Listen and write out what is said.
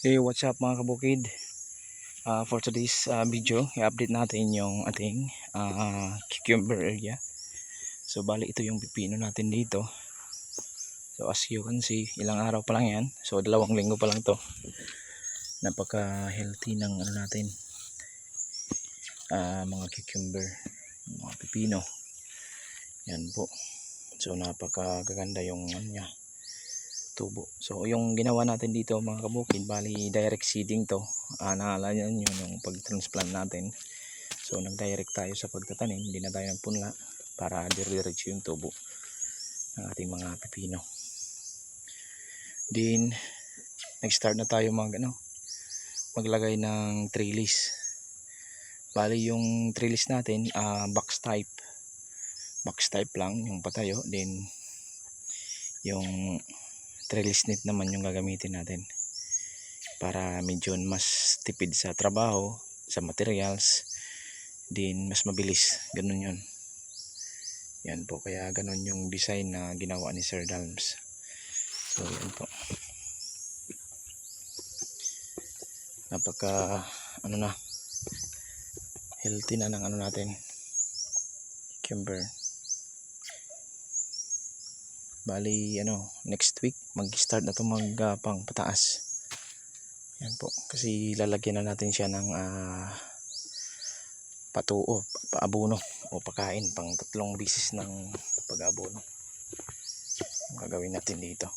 Hey, what's up mga kabukid? For today's video, i-update natin yung ating cucumber area. So bali ito yung pipino natin dito. So as you can see, ilang araw pa lang yan. So 2 linggo pa lang to. Napaka healthy ng ano natin, mga cucumber, mga pipino. Yan po. So napaka gaganda yung ano niya, tubo. So yung ginawa natin dito mga kabukid, bali direct seeding to. Naalala nyo yung pag-transplant natin. So nag-direct tayo sa pagtatanim, hindi na tayo nagpunla para dire-diretso yung tubo ng ating mga pipino. Then nag-start na tayo maglagay ng trellis. Bali yung trellis natin box type lang yung patayo. Then yung trellis net naman yung gagamitin natin para medyo mas tipid sa trabaho, sa materials, din mas mabilis. Ganun yun. Yan po, kaya ganun yung design na ginawa ni Sir Dalms. So yan po, napaka healthy na ng natin, cucumber. Bali next week mag-start na ito pang pataas. Yan po, kasi lalagyan na natin siya ng patuo, paabono o pakain pang 3 bisis ng pag-abono ang gagawin natin dito.